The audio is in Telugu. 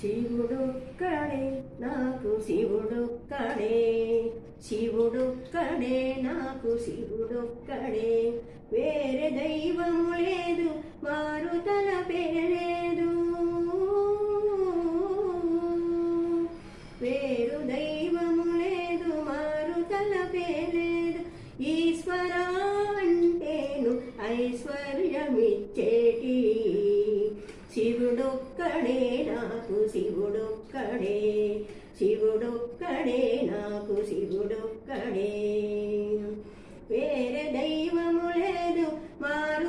శివుడొక్కడే నాకు శివుడొక్కడే, శివుడొక్కడే నాకు శివుడొక్కడే, వేరే దైవము లేదు మారు తలపే లేదు, వేరు దైవము లేదు మారు తలపే లేదు, ఈశ్వర అంటేను ఐశ్వర్యమిచ్చేటి శివుడొక్కడే నాకు శివుడొక్కడే, శివుడొక్కడే నాకు శివుడొక్కడే, వేరే దైవము లేదు మారు